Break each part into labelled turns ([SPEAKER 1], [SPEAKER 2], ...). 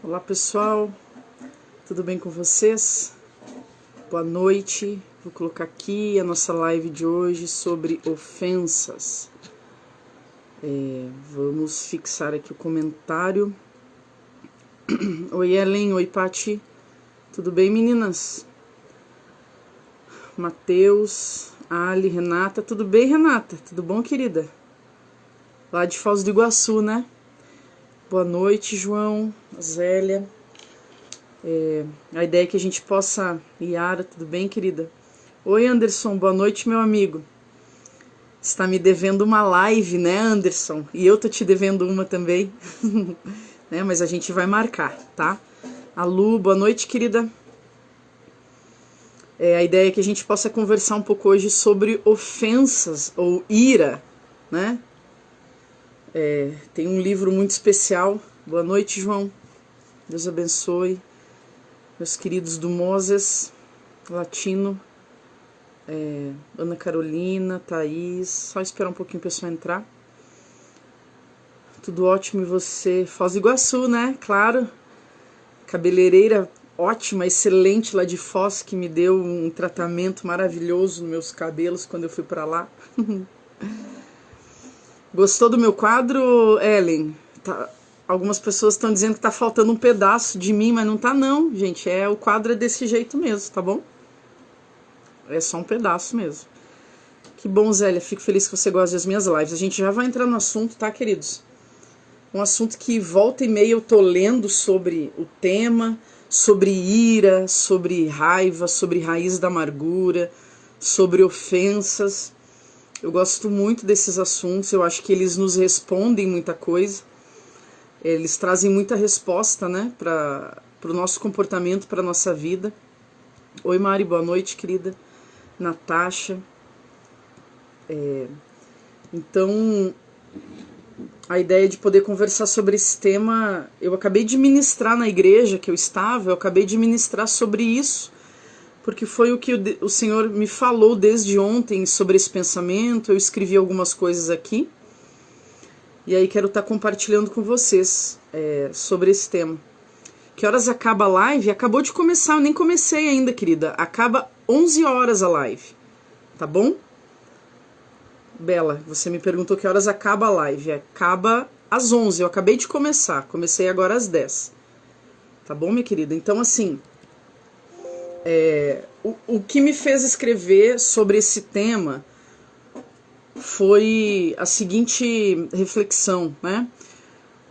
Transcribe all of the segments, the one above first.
[SPEAKER 1] Olá pessoal, tudo bem com vocês? Boa noite, vou colocar aqui a nossa live de hoje sobre ofensas. Vamos fixar aqui o comentário. Oi Ellen, oi Pati, tudo bem meninas? Matheus, Ali, Renata, tudo bem Renata? Tudo bom querida? Lá de Foz do Iguaçu, né? Boa noite, João, Zélia. A ideia é que a gente possa... Yara, tudo bem, querida? Oi, Anderson, boa noite, meu amigo. Está me devendo uma live, né, Anderson? E eu tô te devendo uma também. Né? Mas a gente vai marcar, tá? A Lu, boa noite, querida. A ideia é que a gente possa conversar um pouco hoje sobre ofensas ou ira, né? Tem um livro muito especial. Boa noite, João. Deus abençoe. Meus queridos do Moses, Latino, Ana Carolina, Thaís. Só esperar um pouquinho o pessoal entrar. Tudo ótimo e você? Foz do Iguaçu, né? Claro. Cabeleireira ótima, excelente lá de Foz, que me deu um tratamento maravilhoso nos meus cabelos quando eu fui pra lá. Gostou do meu quadro, Ellen? Algumas pessoas estão dizendo que tá faltando um pedaço de mim, mas não tá não, gente. O quadro é desse jeito mesmo, tá bom? É só um pedaço mesmo. Que bom, Zélia. Fico feliz que você gosta das minhas lives. A gente já vai entrar no assunto, tá, queridos? Um assunto que volta e meia eu tô lendo sobre o tema, sobre ira, sobre raiva, sobre raiz da amargura, sobre ofensas. Eu gosto muito desses assuntos, eu acho que eles nos respondem muita coisa, eles trazem muita resposta, né, para o nosso comportamento, para a nossa vida. Oi Mari, boa noite, querida. Natasha. Então, a ideia de poder conversar sobre esse tema, eu acabei de ministrar na igreja que eu estava, eu acabei de ministrar sobre isso, porque foi o que o Senhor me falou desde ontem sobre esse pensamento. Eu escrevi algumas coisas aqui, e aí quero estar compartilhando com vocês sobre esse tema. Que horas acaba a live? Acabou de começar, eu nem comecei ainda, querida. Acaba 11 horas a live, tá bom? Bela, você me perguntou que horas acaba a live. Acaba às 11, eu acabei de começar, comecei agora às 10. Tá bom, minha querida? Então, assim... O que me fez escrever sobre esse tema foi a seguinte reflexão, né?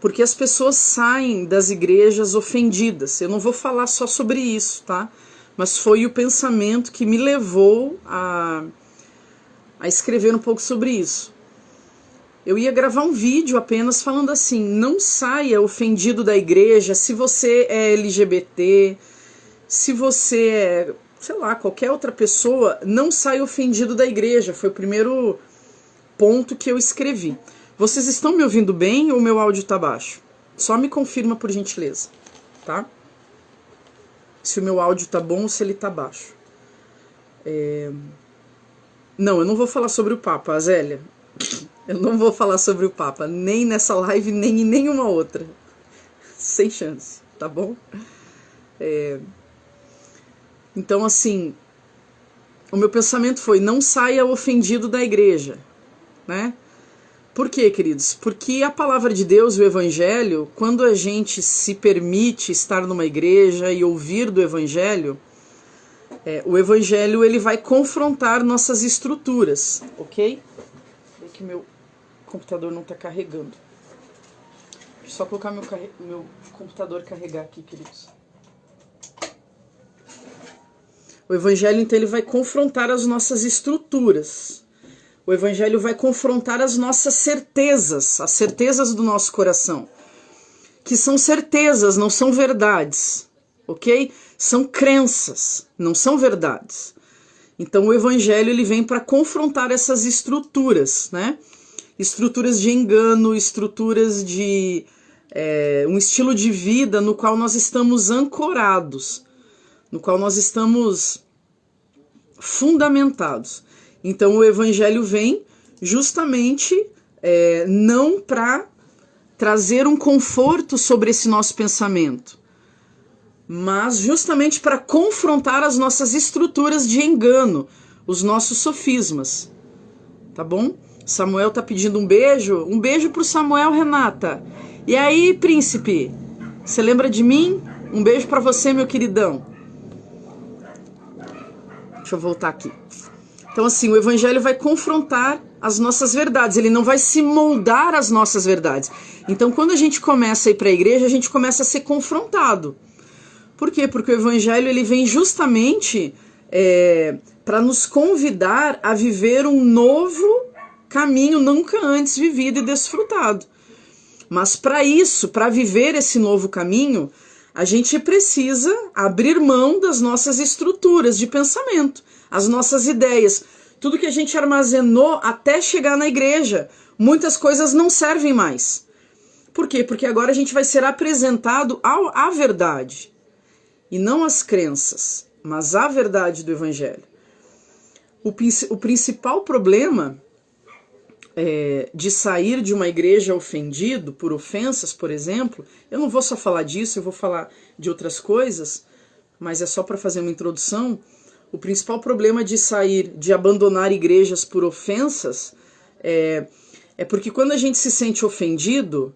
[SPEAKER 1] Porque as pessoas saem das igrejas ofendidas. Eu não vou falar só sobre isso, tá? Mas foi o pensamento que me levou a escrever um pouco sobre isso. Eu ia gravar um vídeo apenas falando assim: não saia ofendido da igreja se você é LGBT, se você é, sei lá, qualquer outra pessoa, não sai ofendido da igreja. Foi o primeiro ponto que eu escrevi. Vocês estão me ouvindo bem ou meu áudio tá baixo? Só me confirma, por gentileza, tá? Se o meu áudio tá bom ou se ele tá baixo. Não, eu não vou falar sobre o Papa, Zélia. Eu não vou falar sobre o Papa, nem nessa live, nem em nenhuma outra. Sem chance, tá bom? Então, assim, o meu pensamento foi: não saia ofendido da igreja, né? Por quê, queridos? Porque a palavra de Deus, o Evangelho, quando a gente se permite estar numa igreja e ouvir do Evangelho, o Evangelho ele vai confrontar nossas estruturas, ok? É que meu computador não está carregando. Deixa eu só colocar meu computador carregar aqui, queridos. O Evangelho, então, ele vai confrontar as nossas estruturas. O Evangelho vai confrontar as nossas certezas, as certezas do nosso coração. Que são certezas, não são verdades, ok? São crenças, não são verdades. Então, o Evangelho, ele vem para confrontar essas estruturas, né? Estruturas de engano, estruturas de um estilo de vida no qual nós estamos ancorados, no qual nós estamos fundamentados. Então o Evangelho vem justamente não para trazer um conforto sobre esse nosso pensamento, mas justamente para confrontar as nossas estruturas de engano, os nossos sofismas, tá bom? Samuel tá pedindo um beijo pro Samuel, Renata. E aí, príncipe, você lembra de mim? Um beijo para você, meu queridão. Deixa eu voltar aqui. Então, assim, o evangelho vai confrontar as nossas verdades, ele não vai se moldar às nossas verdades. Então, quando a gente começa a ir para a igreja, a gente começa a ser confrontado. Por quê? Porque o evangelho ele vem justamente para nos convidar a viver um novo caminho nunca antes vivido e desfrutado. Mas para isso, para viver esse novo caminho, a gente precisa abrir mão das nossas estruturas de pensamento, as nossas ideias, tudo que a gente armazenou até chegar na igreja. Muitas coisas não servem mais. Por quê? Porque agora a gente vai ser apresentado à verdade. E não às crenças, mas à verdade do evangelho. O principal problema de sair de uma igreja ofendido por ofensas, por exemplo, eu não vou só falar disso, eu vou falar de outras coisas, mas é só para fazer uma introdução. O principal problema de abandonar igrejas por ofensas é porque quando a gente se sente ofendido,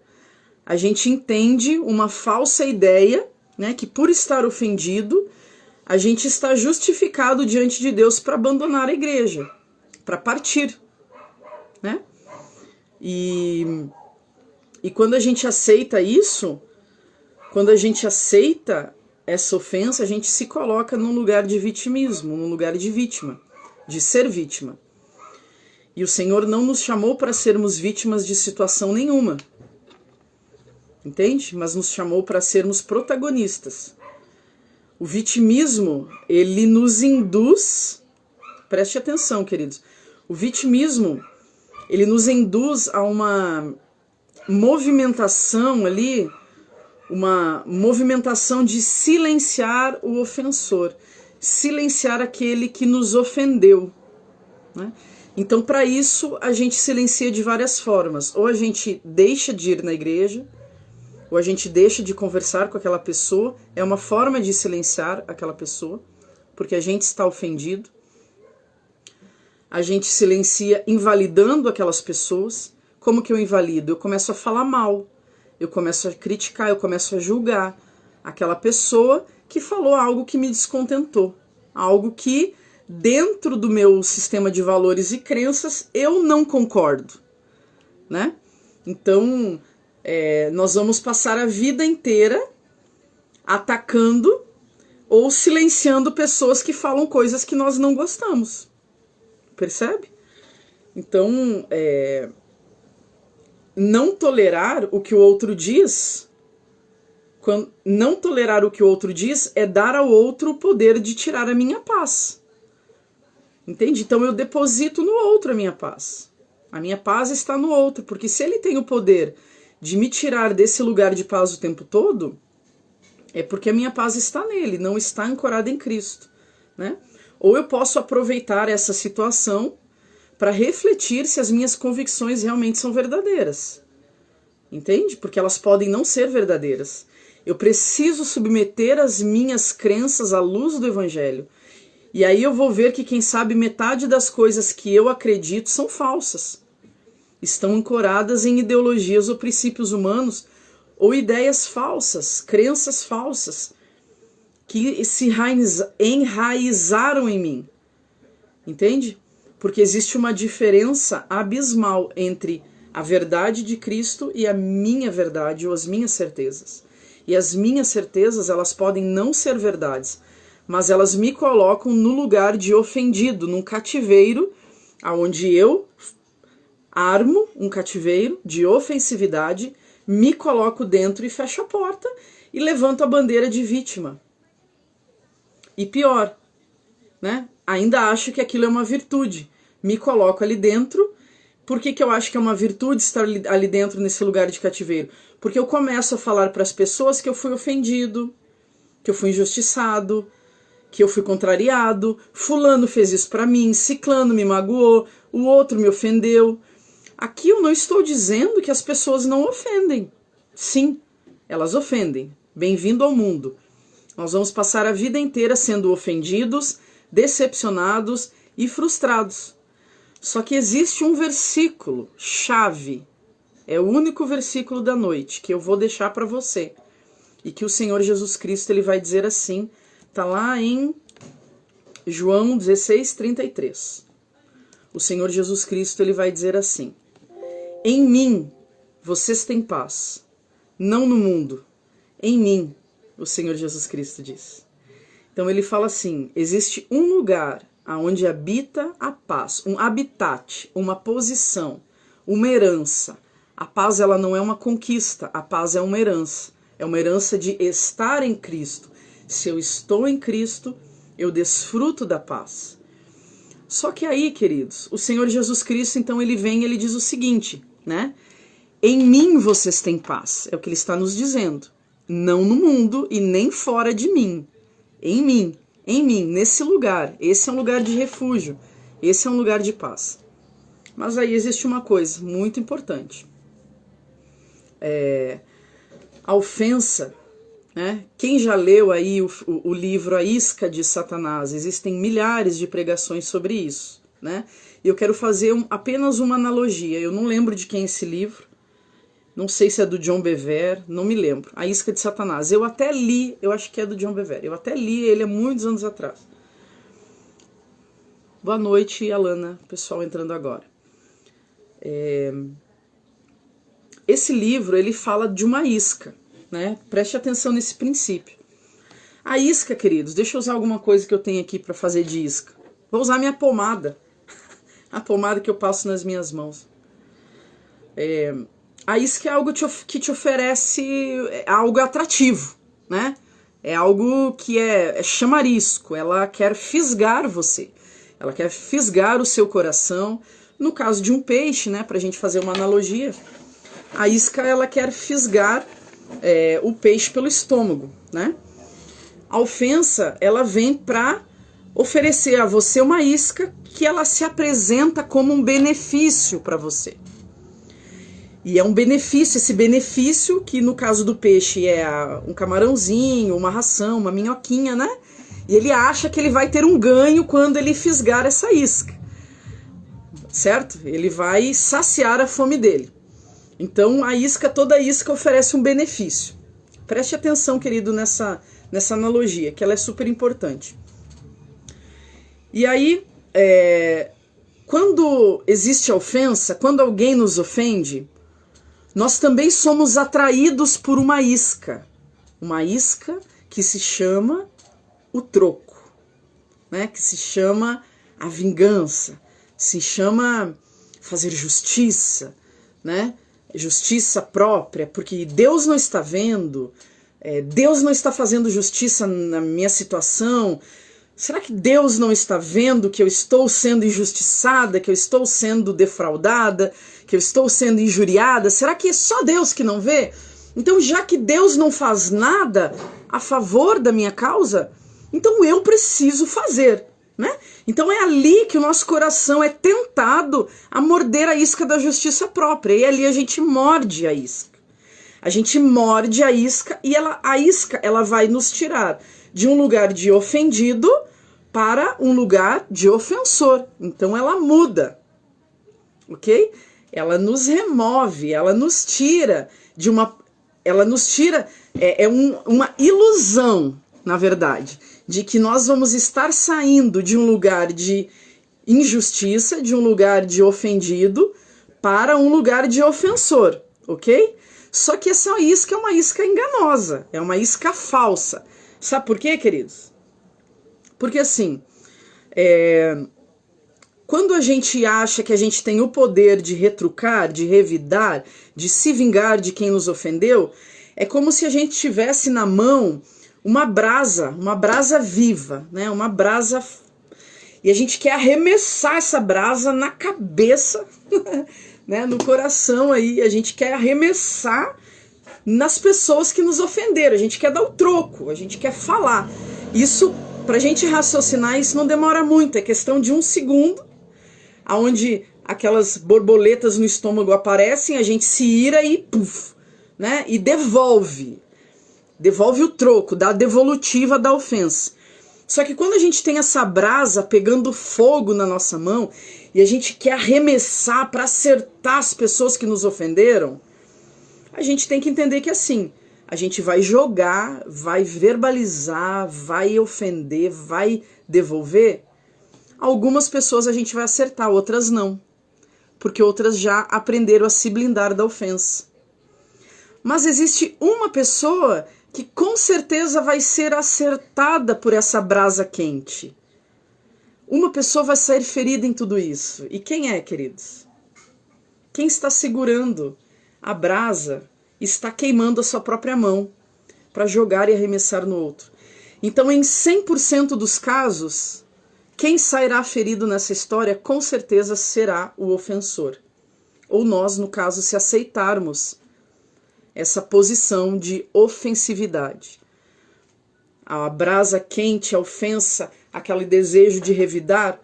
[SPEAKER 1] a gente entende uma falsa ideia, né, que por estar ofendido, a gente está justificado diante de Deus para abandonar a igreja, para partir, né? E quando a gente aceita isso, quando a gente aceita essa ofensa, a gente se coloca num lugar de vitimismo, num lugar de vítima, de ser vítima. E o Senhor não nos chamou para sermos vítimas de situação nenhuma, entende? Mas nos chamou para sermos protagonistas. O vitimismo, ele nos induz, preste atenção, queridos, o vitimismo, ele nos induz a uma movimentação ali, uma movimentação de silenciar o ofensor, silenciar aquele que nos ofendeu, né? Então, para isso, a gente silencia de várias formas. Ou a gente deixa de ir na igreja, ou a gente deixa de conversar com aquela pessoa. É uma forma de silenciar aquela pessoa, porque a gente está ofendido. A gente silencia invalidando aquelas pessoas. Como que eu invalido? Eu começo a falar mal, eu começo a criticar, eu começo a julgar aquela pessoa que falou algo que me descontentou, algo que dentro do meu sistema de valores e crenças eu não concordo, né? Então, nós vamos passar a vida inteira atacando ou silenciando pessoas que falam coisas que nós não gostamos. Percebe? Então, não tolerar o que o outro diz, não tolerar o que o outro diz é dar ao outro o poder de tirar a minha paz. Entende? Então eu deposito no outro a minha paz. A minha paz está no outro, porque se ele tem o poder de me tirar desse lugar de paz o tempo todo, é porque a minha paz está nele, não está ancorada em Cristo, né? Ou eu posso aproveitar essa situação para refletir se as minhas convicções realmente são verdadeiras. Entende? Porque elas podem não ser verdadeiras. Eu preciso submeter as minhas crenças à luz do Evangelho. E aí eu vou ver que, quem sabe, metade das coisas que eu acredito são falsas. Estão ancoradas em ideologias ou princípios humanos, ou ideias falsas, crenças falsas, que se enraizaram em mim. Entende? Porque existe uma diferença abismal entre a verdade de Cristo e a minha verdade ou as minhas certezas. E as minhas certezas, elas podem não ser verdades, mas elas me colocam no lugar de ofendido, num cativeiro, onde eu armo um cativeiro de ofensividade, me coloco dentro e fecho a porta e levanto a bandeira de vítima. E pior, né? Ainda acho que aquilo é uma virtude. Me coloco ali dentro. Por que eu acho que é uma virtude estar ali dentro, nesse lugar de cativeiro? Porque eu começo a falar para as pessoas que eu fui ofendido, que eu fui injustiçado, que eu fui contrariado, fulano fez isso para mim, ciclano me magoou, o outro me ofendeu. Aqui eu não estou dizendo que as pessoas não ofendem. Sim, elas ofendem. Bem-vindo ao mundo. Nós vamos passar a vida inteira sendo ofendidos, decepcionados e frustrados. Só que existe um versículo chave. É o único versículo da noite que eu vou deixar para você. E que o Senhor Jesus Cristo ele vai dizer assim. Está lá em João 16:33. O Senhor Jesus Cristo ele vai dizer assim: em mim vocês têm paz, não no mundo. Em mim, o Senhor Jesus Cristo diz. Então ele fala assim, existe um lugar onde habita a paz, um habitat, uma posição, uma herança. A paz ela não é uma conquista, a paz é uma herança. É uma herança de estar em Cristo. Se eu estou em Cristo, eu desfruto da paz. Só que aí, queridos, o Senhor Jesus Cristo, então ele vem e ele diz o seguinte, né? Em mim vocês têm paz, é o que ele está nos dizendo. Não no mundo e nem fora de mim. Em mim, nesse lugar. Esse é um lugar de refúgio, esse é um lugar de paz. Mas aí existe uma coisa muito importante. A ofensa, né? Quem já leu aí o livro A Isca de Satanás? Existem milhares de pregações sobre isso, né? E eu quero fazer apenas uma analogia. Eu não lembro de quem é esse livro. Não sei se é do John Bevere, não me lembro. A Isca de Satanás. Eu até li, eu acho que é do John Bevere. Eu até li ele há muitos anos atrás. Boa noite, Alana, pessoal entrando agora. Esse livro, ele fala de uma isca, né? Preste atenção nesse princípio. A isca, queridos, deixa eu usar alguma coisa que eu tenho aqui para fazer de isca. Vou usar minha pomada. A pomada que eu passo nas minhas mãos. A isca é algo que te oferece algo atrativo, né? É algo que é chamarisco, ela quer fisgar você, ela quer fisgar o seu coração. No caso de um peixe, né, pra gente fazer uma analogia, a isca ela quer fisgar o peixe pelo estômago, né? A ofensa, ela vem pra oferecer a você uma isca que ela se apresenta como um benefício para você. E é um benefício, esse benefício que no caso do peixe é um camarãozinho, uma ração, uma minhoquinha, né? E ele acha que ele vai ter um ganho quando ele fisgar essa isca, certo? Ele vai saciar a fome dele. Então toda isca oferece um benefício. Preste atenção, querido, nessa analogia, que ela é super importante. E aí, quando existe a ofensa, quando alguém nos ofende, nós também somos atraídos por uma isca que se chama o troco, né? Que se chama a vingança, se chama fazer justiça, né? Justiça própria, porque Deus não está vendo, Deus não está fazendo justiça na minha situação. Será que Deus não está vendo que eu estou sendo injustiçada, que eu estou sendo defraudada, que eu estou sendo injuriada? Será que é só Deus que não vê? Então, já que Deus não faz nada a favor da minha causa, então eu preciso fazer, né? Então é ali que o nosso coração é tentado a morder a isca da justiça própria, e ali a gente morde a isca. A gente morde a isca e a isca ela vai nos tirar de um lugar de ofendido para um lugar de ofensor. Então ela muda, ok? Ela nos remove, ela nos tira de uma... Ela nos tira... uma ilusão, na verdade, de que nós vamos estar saindo de um lugar de injustiça, de um lugar de ofendido, para um lugar de ofensor, ok? Só que essa isca é uma isca enganosa, é uma isca falsa. Sabe por quê, queridos? Porque assim, quando a gente acha que a gente tem o poder de retrucar, de revidar, de se vingar de quem nos ofendeu, é como se a gente tivesse na mão uma brasa viva, né? Uma brasa, e a gente quer arremessar essa brasa na cabeça, né? No coração aí, a gente quer arremessar nas pessoas que nos ofenderam, a gente quer dar o troco, a gente quer falar. Isso, pra gente raciocinar, isso não demora muito, é questão de 1 segundo, onde aquelas borboletas no estômago aparecem, a gente se ira e puf, né? E devolve o troco, dá a devolutiva da ofensa. Só que quando a gente tem essa brasa pegando fogo na nossa mão e a gente quer arremessar para acertar as pessoas que nos ofenderam, a gente tem que entender que assim, a gente vai jogar, vai verbalizar, vai ofender, vai devolver. Algumas pessoas a gente vai acertar, outras não. Porque outras já aprenderam a se blindar da ofensa. Mas existe uma pessoa que com certeza vai ser acertada por essa brasa quente. Uma pessoa vai sair ferida em tudo isso. E quem é, queridos? Quem está segurando a brasa está queimando a sua própria mão para jogar e arremessar no outro. Então, em 100% dos casos, quem sairá ferido nessa história com certeza será o ofensor. Ou nós, no caso, se aceitarmos essa posição de ofensividade. A brasa quente, a ofensa, aquele desejo de revidar,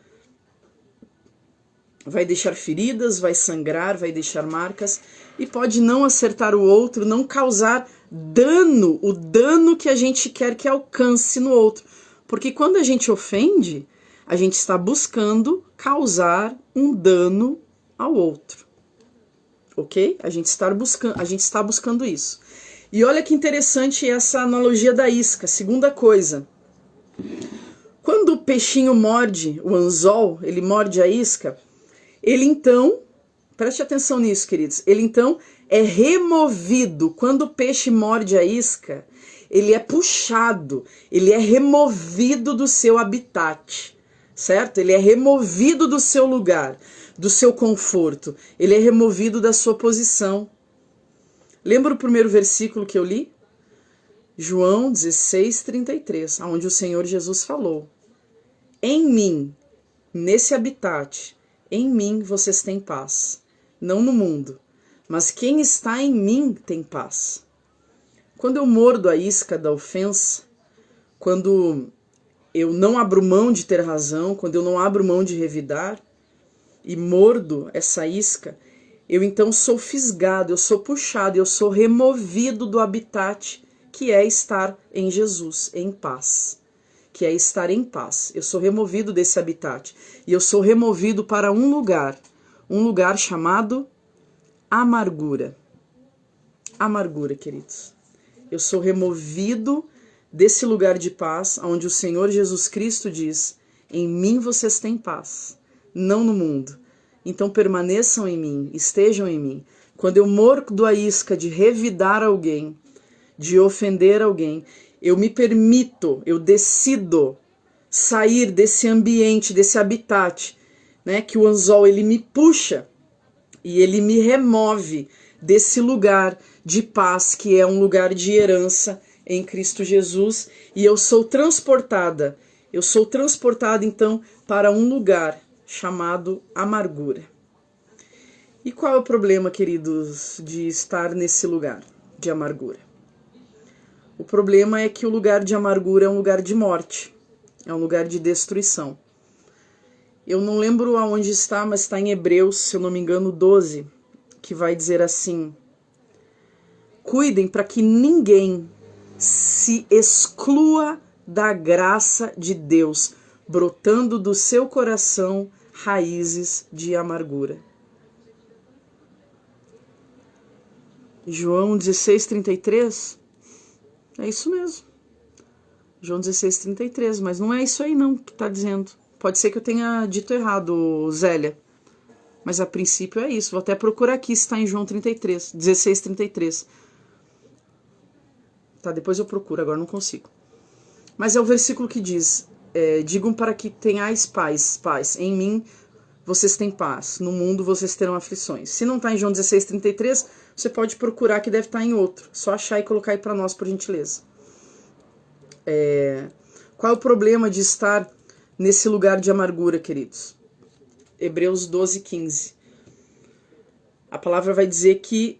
[SPEAKER 1] vai deixar feridas, vai sangrar, vai deixar marcas e pode não acertar o outro, não causar dano, o dano que a gente quer que alcance no outro. Porque quando a gente ofende, a gente está buscando causar um dano ao outro. Ok? A gente está buscando isso. E olha que interessante essa analogia da isca. Segunda coisa. Quando o peixinho morde o anzol, ele morde a isca, ele então, preste atenção nisso, queridos, ele então é removido. Quando o peixe morde a isca, ele é puxado, ele é removido do seu habitat, certo? Ele é removido do seu lugar, do seu conforto, ele é removido da sua posição. Lembra o primeiro versículo que eu li? João 16:33, onde o Senhor Jesus falou: em mim, nesse habitat, em mim vocês têm paz, não no mundo, mas quem está em mim tem paz. Quando eu mordo a isca da ofensa, quando eu não abro mão de ter razão, quando eu não abro mão de revidar, e mordo essa isca, eu então sou fisgado, eu sou puxado, eu sou removido do habitat que é estar em Jesus, em paz. Que é estar em paz. Eu sou removido desse habitat. E eu sou removido para um lugar chamado amargura. Amargura, queridos. Eu sou removido desse lugar de paz, onde o Senhor Jesus Cristo diz: em mim vocês têm paz, não no mundo. Então permaneçam em mim, estejam em mim. Quando eu mordo a isca de revidar alguém, de ofender alguém, eu me permito, eu decido sair desse ambiente, desse habitat, né, que o anzol ele me puxa e ele me remove desse lugar de paz, que é um lugar de herança em Cristo Jesus, e eu sou transportada então para um lugar chamado amargura. E qual é o problema, queridos, de estar nesse lugar de amargura? O problema é que o lugar de amargura é um lugar de morte, é um lugar de destruição. Eu não lembro aonde está, mas está em Hebreus, se eu não me engano, 12, que vai dizer assim: cuidem para que ninguém se exclua da graça de Deus, brotando do seu coração raízes de amargura. João 16:33, é isso mesmo. João 16:33, mas não é isso aí não que está dizendo. Pode ser que eu tenha dito errado, Zélia. Mas a princípio é isso. Vou até procurar aqui se está em João 16:33. Tá, depois eu procuro, agora não consigo. Mas é o versículo que diz: digam para que tenhais paz. Em mim vocês têm paz, no mundo vocês terão aflições. Se não está em João 16:33, você pode procurar que deve estar em outro. Só achar e colocar aí para nós, por gentileza. Qual é o problema de estar nesse lugar de amargura, queridos? Hebreus 12:15. A palavra vai dizer que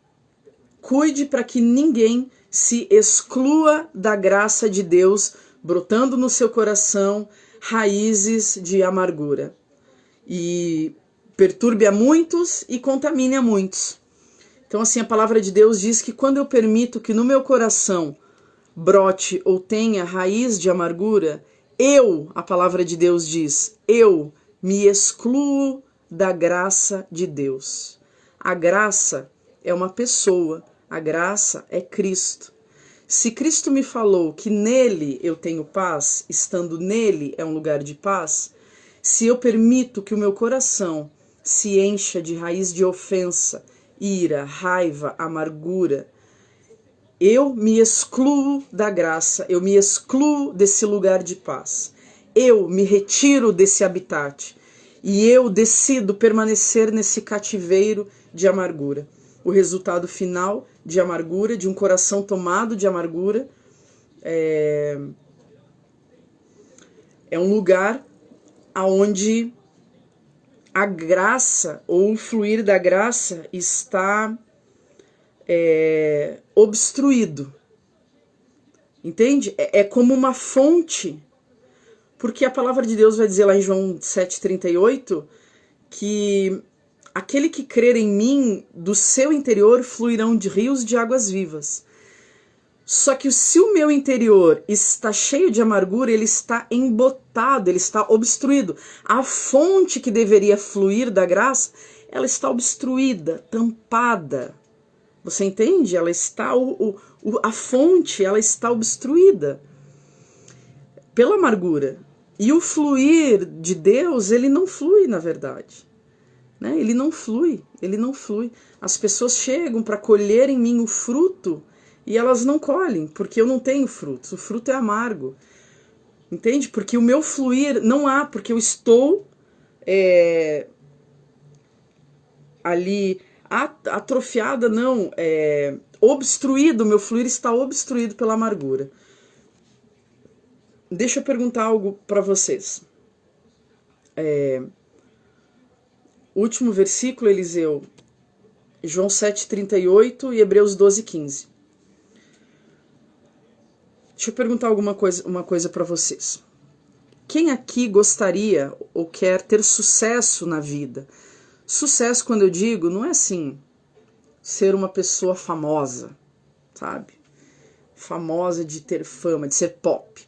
[SPEAKER 1] cuide para que ninguém se exclua da graça de Deus, brotando no seu coração raízes de amargura. E perturbe a muitos e contamine a muitos. Então, assim, a palavra de Deus diz que quando eu permito que no meu coração brote ou tenha raiz de amargura, a palavra de Deus diz, eu me excluo da graça de Deus. A graça é uma pessoa, a graça é Cristo. Se Cristo me falou que nele eu tenho paz, estando nele é um lugar de paz, se eu permito que o meu coração se encha de raiz de ofensa, ira, raiva, amargura, eu me excluo da graça, eu me excluo desse lugar de paz. Eu me retiro desse habitat e eu decido permanecer nesse cativeiro de amargura. O resultado final de amargura, de um coração tomado de amargura, é um lugar onde a graça ou o fluir da graça está obstruído. Entende? É como uma fonte, porque a palavra de Deus vai dizer lá em João 7,38 que aquele que crer em mim, do seu interior fluirão de rios de águas vivas. Só que se o meu interior está cheio de amargura, ele está embotado, ele está obstruído. A fonte que deveria fluir da graça, ela está obstruída, tampada. Você entende? Ela está a fonte, ela está obstruída pela amargura. E o fluir de Deus, ele não flui, na verdade. Né? Ele não flui. As pessoas chegam para colher em mim o fruto e elas não colhem, porque eu não tenho frutos. O fruto é amargo. Entende? Porque o meu fluir não há, porque eu estou ali atrofiada, não, obstruído, meu fluir está obstruído pela amargura. Deixa eu perguntar algo para vocês. Último versículo, Eliseu, João 7,38 e Hebreus 12,15. Deixa eu perguntar uma coisa para vocês. Quem aqui gostaria ou quer ter sucesso na vida? Sucesso, quando eu digo, não é assim, ser uma pessoa famosa, sabe? Famosa de ter fama, de ser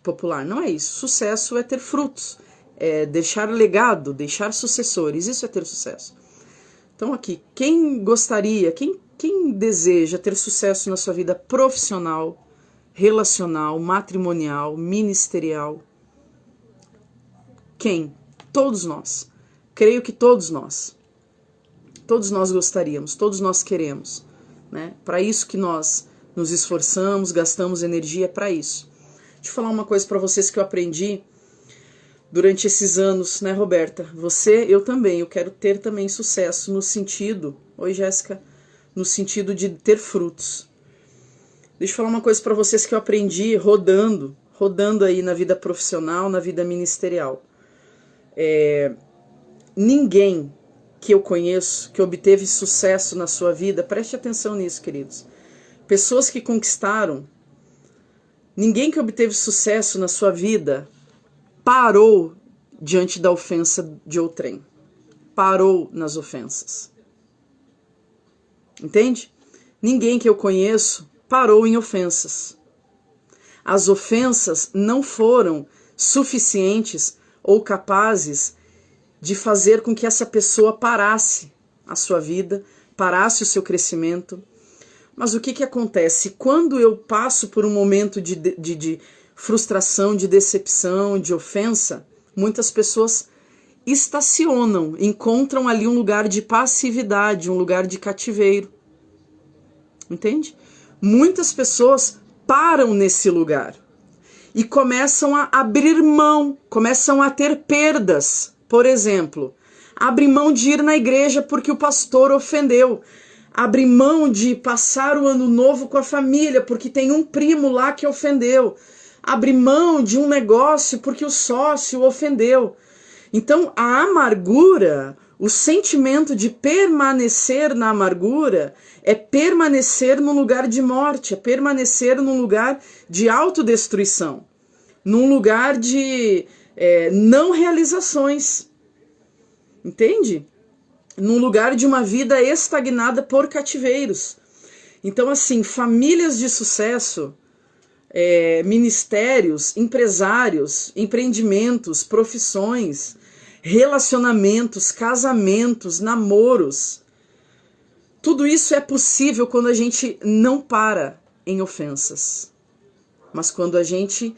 [SPEAKER 1] popular. Não é isso. Sucesso é ter frutos, é deixar legado, deixar sucessores. Isso é ter sucesso. Então aqui, quem gostaria, quem deseja ter sucesso na sua vida profissional, relacional, matrimonial, ministerial? Quem? Todos nós. Creio que todos nós. Todos nós gostaríamos, todos nós queremos. Né? Para isso que nós nos esforçamos, gastamos energia para isso. Deixa eu falar uma coisa para vocês que eu aprendi durante esses anos, né, Roberta? Você, eu também, eu quero ter também sucesso no sentido, oi Jéssica, no sentido de ter frutos. Deixa eu falar uma coisa para vocês que eu aprendi rodando aí na vida profissional, na vida ministerial. Ninguém que eu conheço, que obteve sucesso na sua vida, preste atenção nisso, queridos. Pessoas que conquistaram, ninguém que obteve sucesso na sua vida parou diante da ofensa de outrem. Parou nas ofensas. Entende? Ninguém que eu conheço parou em ofensas. As ofensas não foram suficientes ou capazes de fazer com que essa pessoa parasse a sua vida, parasse o seu crescimento. Mas o que acontece? Quando eu passo por um momento de frustração, de decepção, de ofensa, muitas pessoas estacionam, encontram ali um lugar de passividade, um lugar de cativeiro. Entende? Muitas pessoas param nesse lugar e começam a abrir mão, começam a ter perdas. Por exemplo, abre mão de ir na igreja porque o pastor ofendeu. Abre mão de passar o ano novo com a família porque tem um primo lá que ofendeu. Abre mão de um negócio porque o sócio ofendeu. Então, a amargura, o sentimento de permanecer na amargura é permanecer num lugar de morte, é permanecer num lugar de autodestruição, num lugar de não realizações. Entende? num lugar de uma vida estagnada por cativeiros. Então, assim, famílias de sucesso, ministérios, empresários, empreendimentos, profissões, relacionamentos, casamentos, namoros, tudo isso é possível quando a gente não para em ofensas, mas quando a gente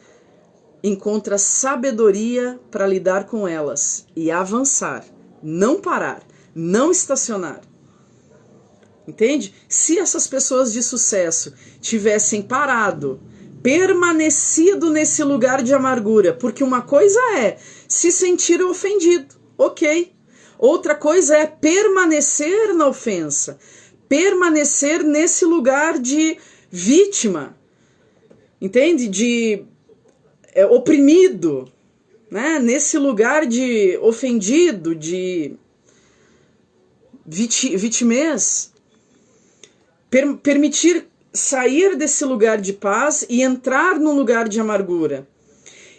[SPEAKER 1] encontra sabedoria para lidar com elas e avançar, não parar, não estacionar. Entende? Se essas pessoas de sucesso tivessem parado, permanecido nesse lugar de amargura, porque uma coisa é se sentir ofendido, ok. Outra coisa é permanecer na ofensa, permanecer nesse lugar de vítima, entende? De oprimido, né? Nesse lugar de ofendido, de vitimez. Permitir sair desse lugar de paz e entrar num lugar de amargura.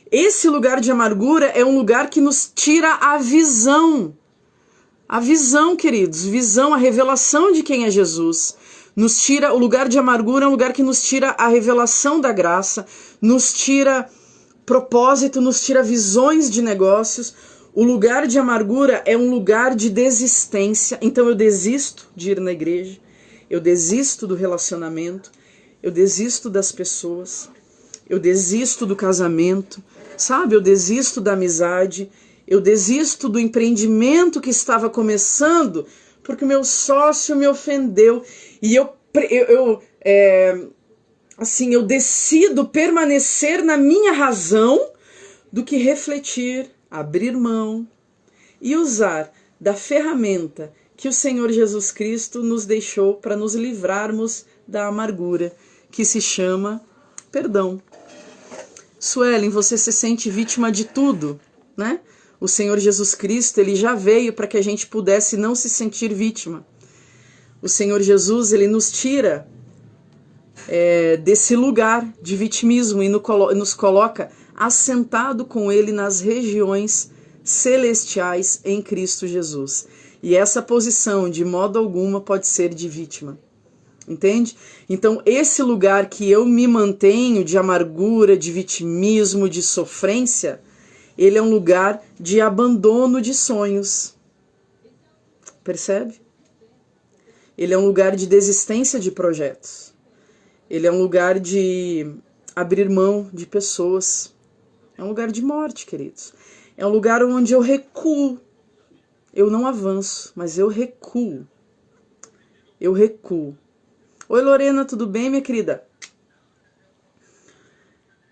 [SPEAKER 1] Esse lugar de amargura é um lugar que nos tira a visão. A visão, queridos, visão, a revelação de quem é Jesus. Nos tira, o lugar de amargura é um lugar que nos tira a revelação da graça, nos tira propósito, nos tira visões de negócios. O lugar de amargura é um lugar de desistência. Então eu desisto de ir na igreja, eu desisto do relacionamento, eu desisto das pessoas, eu desisto do casamento, sabe? Eu desisto da amizade, eu desisto do empreendimento que estava começando porque o meu sócio me ofendeu. E eu decido permanecer na minha razão do que refletir, abrir mão e usar da ferramenta que o Senhor Jesus Cristo nos deixou para nos livrarmos da amargura, que se chama perdão. Suelen, você se sente vítima de tudo, né? O Senhor Jesus Cristo, ele já veio para que a gente pudesse não se sentir vítima. O Senhor Jesus, ele nos tira desse lugar de vitimismo e nos coloca assentado com ele nas regiões celestiais em Cristo Jesus. E essa posição, de modo alguma, pode ser de vítima. Entende? Então, esse lugar que eu me mantenho de amargura, de vitimismo, de sofrência, ele é um lugar de abandono de sonhos. Percebe? Ele é um lugar de desistência de projetos. Ele é um lugar de abrir mão de pessoas. É um lugar de morte, queridos. É um lugar onde eu recuo. Eu não avanço, mas eu recuo. Eu recuo. Oi, Lorena, tudo bem, minha querida?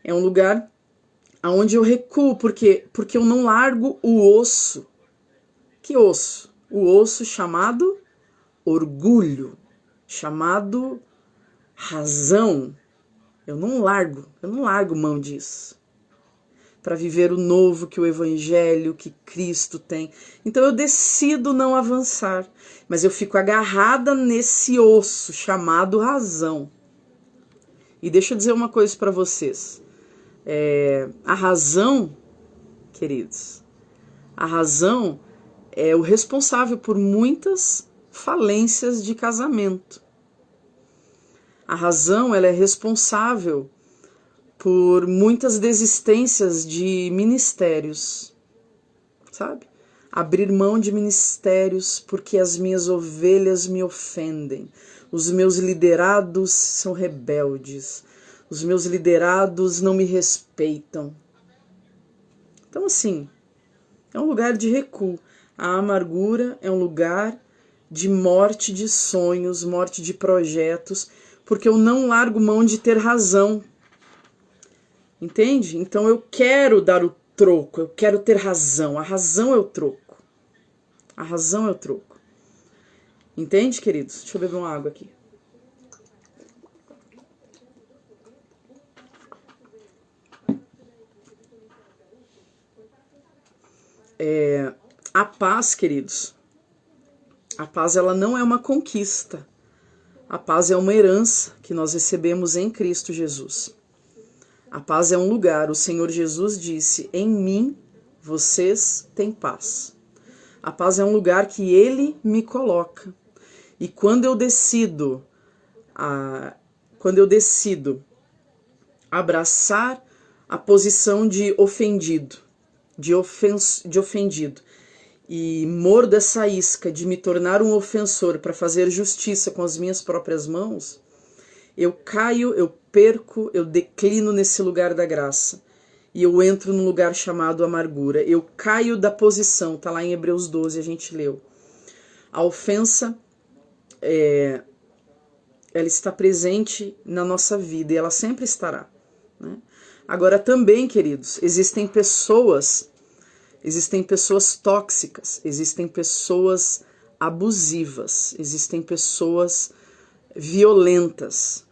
[SPEAKER 1] É um lugar onde eu recuo, porque eu não largo o osso. Que osso? O osso chamado orgulho, chamado razão. Eu não largo mão disso. Para viver o novo que o Evangelho, que Cristo tem. Então eu decido não avançar, mas eu fico agarrada nesse osso chamado razão. E deixa eu dizer uma coisa para vocês. A razão, queridos, a razão é o responsável por muitas falências de casamento. A razão, ela é responsável por muitas desistências de ministérios, sabe? Abrir mão de ministérios porque as minhas ovelhas me ofendem. Os meus liderados são rebeldes. Os meus liderados não me respeitam. Então, assim, é um lugar de recuo. A amargura é um lugar de morte de sonhos, morte de projetos, porque eu não largo mão de ter razão. Entende? Então eu quero dar o troco, eu quero ter razão. A razão é o troco. A razão é o troco. Entende, queridos? Deixa eu beber uma água aqui. A paz, queridos, a paz ela não é uma conquista. A paz é uma herança que nós recebemos em Cristo Jesus. A paz é um lugar. O Senhor Jesus disse: em mim vocês têm paz. A paz é um lugar que Ele me coloca. E quando eu decido abraçar a posição de ofendido, de ofendido, e mordo essa isca de me tornar um ofensor para fazer justiça com as minhas próprias mãos, eu caio, eu perco, eu declino nesse lugar da graça. E eu entro num lugar chamado amargura. Eu caio da posição, tá lá em Hebreus 12, a gente leu. A ofensa, ela está presente na nossa vida e ela sempre estará, né? Agora também, queridos, existem pessoas tóxicas, existem pessoas abusivas, existem pessoas violentas.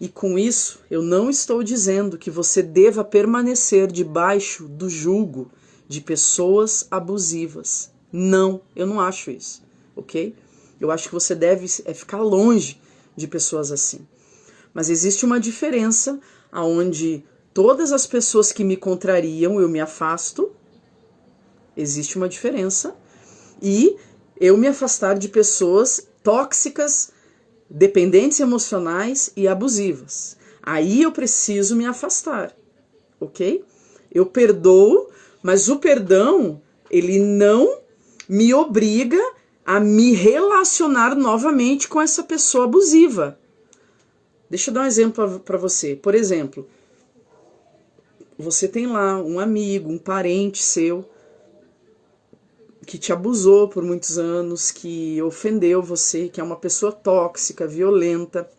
[SPEAKER 1] E com isso, eu não estou dizendo que você deva permanecer debaixo do jugo de pessoas abusivas. Não, eu não acho isso, ok? Eu acho que você deve ficar longe de pessoas assim. Mas existe uma diferença onde todas as pessoas que me contrariam, eu me afasto. Existe uma diferença. E eu me afastar de pessoas tóxicas, dependentes emocionais e abusivas. Aí eu preciso me afastar, ok? Eu perdoo, mas o perdão, ele não me obriga a me relacionar novamente com essa pessoa abusiva. Deixa eu dar um exemplo para você. Por exemplo, você tem lá um amigo, um parente seu, que te abusou por muitos anos, que ofendeu você, que é uma pessoa tóxica, violenta.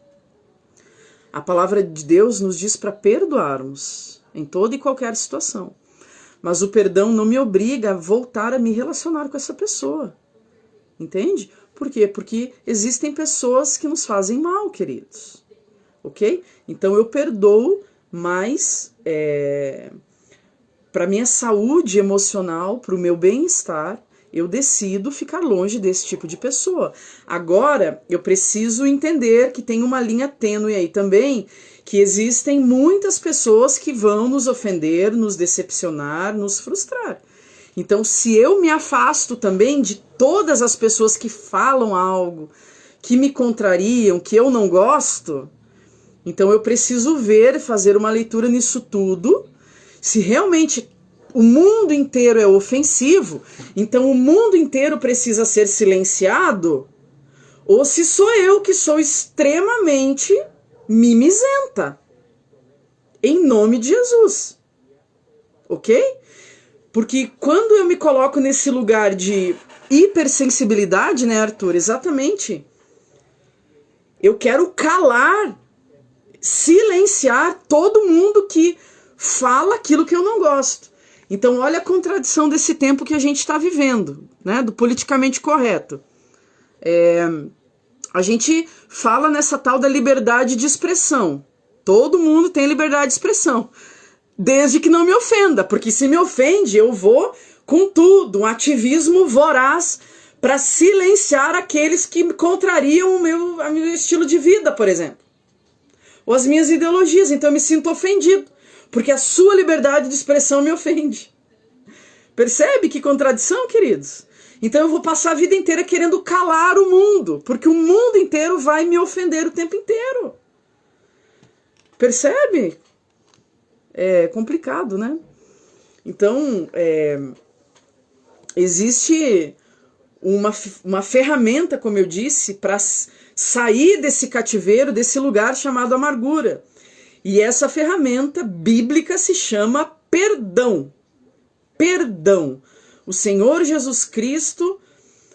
[SPEAKER 1] A palavra de Deus nos diz para perdoarmos em toda e qualquer situação. Mas o perdão não me obriga a voltar a me relacionar com essa pessoa. Entende? Por quê? Porque existem pessoas que nos fazem mal, queridos. Ok? Então eu perdoo, mas para minha saúde emocional, para o meu bem-estar, eu decido ficar longe desse tipo de pessoa. Agora, eu preciso entender que tem uma linha tênue aí também, que existem muitas pessoas que vão nos ofender, nos decepcionar, nos frustrar. Então, se eu me afasto também de todas as pessoas que falam algo, que me contrariam, que eu não gosto, então eu preciso ver, fazer uma leitura nisso tudo, se realmente o mundo inteiro é ofensivo, então o mundo inteiro precisa ser silenciado, ou se sou eu que sou extremamente mimizenta, em nome de Jesus, ok? Porque quando eu me coloco nesse lugar de hipersensibilidade, né, Arthur? Exatamente. Eu quero calar, silenciar todo mundo que fala aquilo que eu não gosto. Então, olha a contradição desse tempo que a gente está vivendo, né? Do politicamente correto. A gente fala nessa tal da liberdade de expressão. Todo mundo tem liberdade de expressão. Desde que não me ofenda, porque se me ofende, eu vou com tudo, um ativismo voraz para silenciar aqueles que contrariam o meu estilo de vida, por exemplo. Ou as minhas ideologias, então eu me sinto ofendido, porque a sua liberdade de expressão me ofende. Percebe que contradição, queridos? Então eu vou passar a vida inteira querendo calar o mundo, porque o mundo inteiro vai me ofender o tempo inteiro. Percebe? É complicado, né? Então, existe uma ferramenta, como eu disse, para sair desse cativeiro, desse lugar chamado amargura. E essa ferramenta bíblica se chama perdão. Perdão. O Senhor Jesus Cristo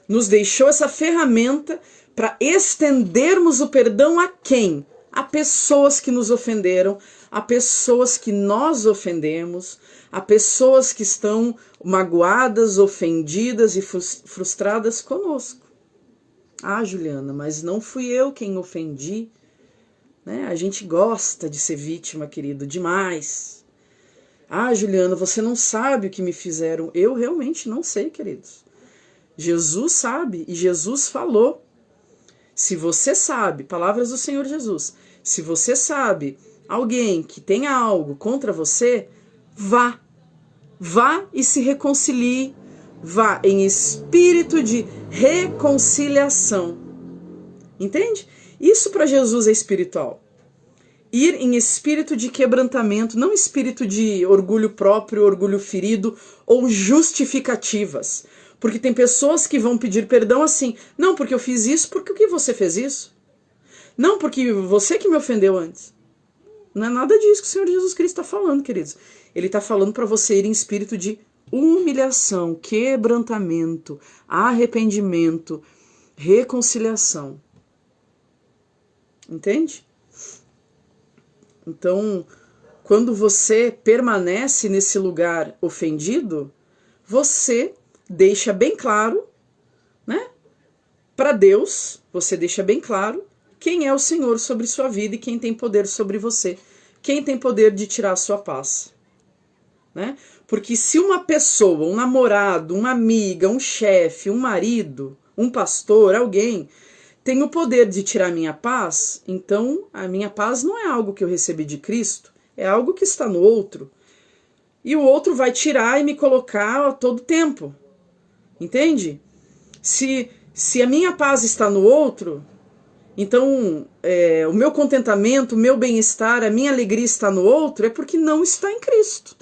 [SPEAKER 1] nos deixou essa ferramenta para estendermos o perdão a quem? A pessoas que nos ofenderam, a pessoas que nós ofendemos, a pessoas que estão magoadas, ofendidas e frustradas conosco. Ah, Juliana, mas não fui eu quem ofendi. Né? A gente gosta de ser vítima, querido, demais. Ah, Juliana, você não sabe o que me fizeram. Eu realmente não sei, queridos. Jesus sabe e Jesus falou. Se você sabe, palavras do Senhor Jesus, se você sabe alguém que tenha algo contra você, vá e se reconcilie, vá em espírito de reconciliação. Entende? Isso para Jesus é espiritual. Ir em espírito de quebrantamento, não espírito de orgulho próprio, orgulho ferido ou justificativas. Porque tem pessoas que vão pedir perdão assim, não porque eu fiz isso, porque o que você fez isso? Não porque você que me ofendeu antes. Não é nada disso que o Senhor Jesus Cristo está falando, queridos. Ele está falando para você ir em espírito de humilhação, quebrantamento, arrependimento, reconciliação. Entende? Então, quando você permanece nesse lugar ofendido, você deixa bem claro, né? Para Deus, você deixa bem claro quem é o Senhor sobre sua vida e quem tem poder sobre você. Quem tem poder de tirar a sua paz. Né? Porque se uma pessoa, um namorado, uma amiga, um chefe, um marido, um pastor, alguém tem o poder de tirar a minha paz, então a minha paz não é algo que eu recebi de Cristo, é algo que está no outro. E o outro vai tirar e me colocar a todo tempo. Entende? Se a minha paz está no outro, então o meu contentamento, o meu bem-estar, a minha alegria está no outro, é porque não está em Cristo.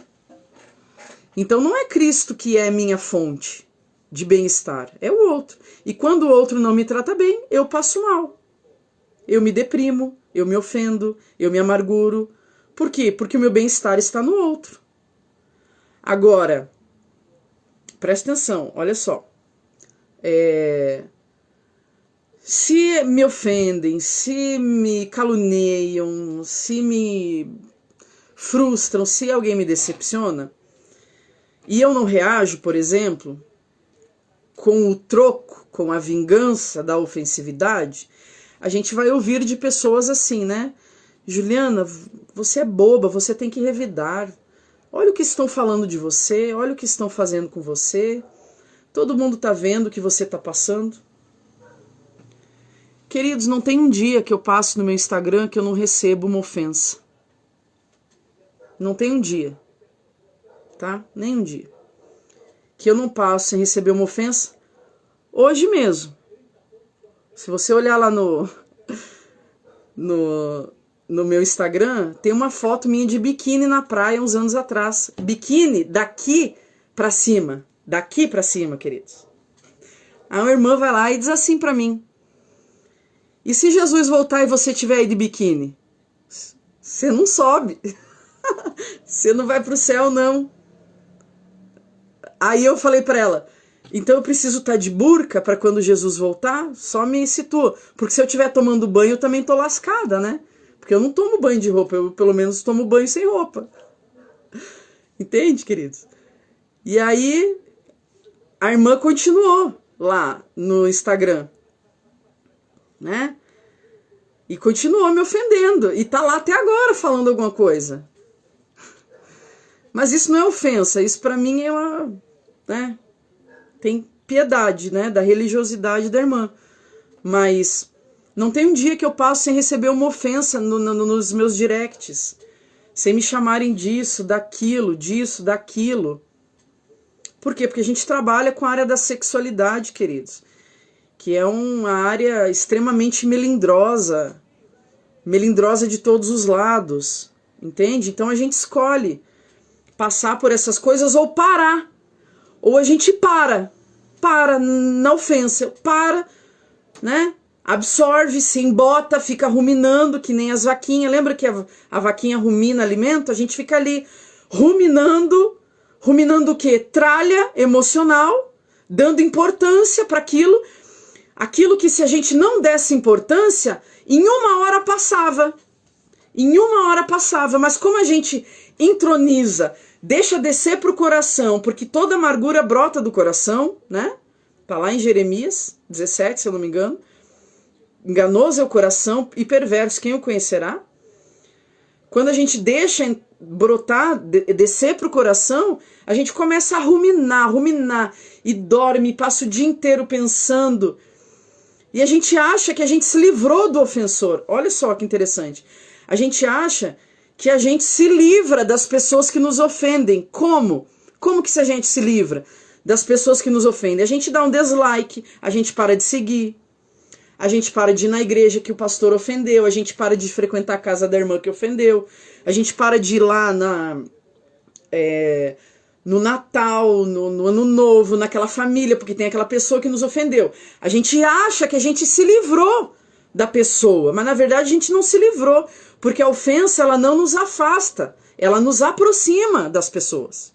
[SPEAKER 1] Então não é Cristo que é minha fonte de bem-estar, é o outro. E quando o outro não me trata bem, eu passo mal. Eu me deprimo, eu me ofendo, eu me amarguro. Por quê? Porque o meu bem-estar está no outro. Agora, presta atenção, olha só. Se me ofendem, se me caluniam, se me frustram, se alguém me decepciona, e eu não reajo, por exemplo, com o troco, com a vingança da ofensividade, a gente vai ouvir de pessoas assim, né? Juliana, você é boba, você tem que revidar. Olha o que estão falando de você, olha o que estão fazendo com você. Todo mundo está vendo o que você está passando. Queridos, não tem um dia que eu passo no meu Instagram que eu não recebo uma ofensa. Não tem um dia. Tá? Nem um dia. Que eu não passo sem receber uma ofensa. Hoje mesmo. Se você olhar lá no meu Instagram, tem uma foto minha de biquíni na praia uns anos atrás. Biquíni daqui pra cima. Daqui pra cima, queridos. A uma irmã vai lá e diz assim pra mim: e se Jesus voltar e você estiver aí de biquíni? Você não sobe. Você não vai pro céu, não. Aí eu falei pra ela: então eu preciso estar de burca para quando Jesus voltar? Só me situa. Porque se eu estiver tomando banho, eu também tô lascada, né? Porque eu não tomo banho de roupa, eu pelo menos tomo banho sem roupa. Entende, queridos? E aí a irmã continuou lá no Instagram, né? E continuou me ofendendo. E tá lá até agora falando alguma coisa. Mas isso não é ofensa, isso pra mim é uma... né? Tem piedade, né? Da religiosidade da irmã. Mas não tem um dia que eu passo sem receber uma ofensa nos meus directs. Sem me chamarem disso, daquilo. Por quê? Porque a gente trabalha com a área da sexualidade, queridos. Que é uma área extremamente melindrosa. Melindrosa de todos os lados. Entende? Então a gente escolhe passar por essas coisas ou parar. Ou a gente para na ofensa, né? Absorve, se embota, fica ruminando, que nem as vaquinhas. Lembra que a vaquinha rumina alimento? A gente fica ali ruminando o quê? Tralha emocional, dando importância para aquilo que se a gente não desse importância, em uma hora passava. Mas como a gente introniza, deixa descer para o coração, porque toda amargura brota do coração, né? Tá lá em Jeremias 17, se eu não me engano. Enganoso é o coração e perverso, quem o conhecerá? Quando a gente deixa brotar, descer para o coração, a gente começa a ruminar, e dorme, passa o dia inteiro pensando. E a gente acha que a gente se livrou do ofensor. Olha só que interessante. A gente acha que a gente se livra das pessoas que nos ofendem. Como? Como que a gente se livra? das pessoas que nos ofendem. A gente dá um dislike, a gente para de seguir, a gente para de ir na igreja que o pastor ofendeu, a gente para de frequentar a casa da irmã que ofendeu, a gente para de ir lá no Natal, no Ano Novo, naquela família, porque tem aquela pessoa que nos ofendeu. A gente acha que a gente se livrou da pessoa, mas na verdade a gente não se livrou, porque a ofensa ela não nos afasta, ela nos aproxima das pessoas,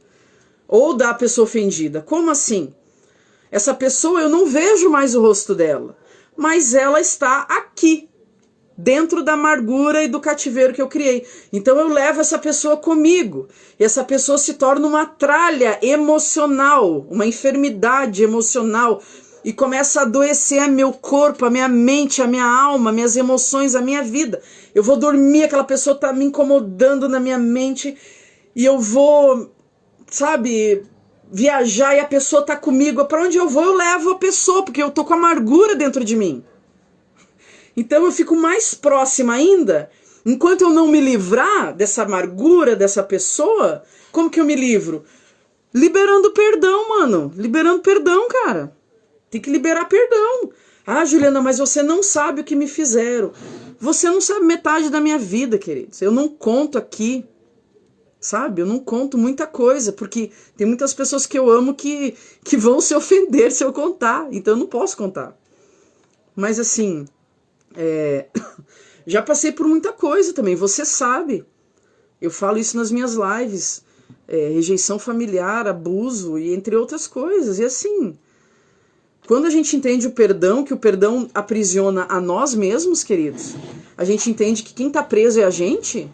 [SPEAKER 1] ou da pessoa ofendida. Como assim? Essa pessoa eu não vejo mais o rosto dela, mas ela está aqui, dentro da amargura e do cativeiro que eu criei. Então eu levo essa pessoa comigo, e essa pessoa se torna uma tralha emocional, uma enfermidade emocional, e começa a adoecer meu corpo, a minha mente, a minha alma, minhas emoções, a minha vida. Eu vou dormir, aquela pessoa tá me incomodando na minha mente, e eu vou, sabe, viajar e a pessoa tá comigo. Para onde eu vou, eu levo a pessoa, porque eu tô com amargura dentro de mim. Então eu fico mais próxima ainda. Enquanto eu não me livrar dessa amargura dessa pessoa, como que eu me livro? Liberando perdão, mano. Liberando perdão, cara. Tem que liberar perdão. Ah, Juliana, mas você não sabe o que me fizeram. Você não sabe metade da minha vida, queridos. Eu não conto aqui, sabe? Eu não conto muita coisa, porque tem muitas pessoas que eu amo que vão se ofender se eu contar. Então eu não posso contar. Mas assim, já passei por muita coisa também, você sabe. Eu falo isso nas minhas lives. Rejeição familiar, abuso e entre outras coisas. E assim, quando a gente entende o perdão, que o perdão aprisiona a nós mesmos, queridos, a gente entende que quem está preso é a gente,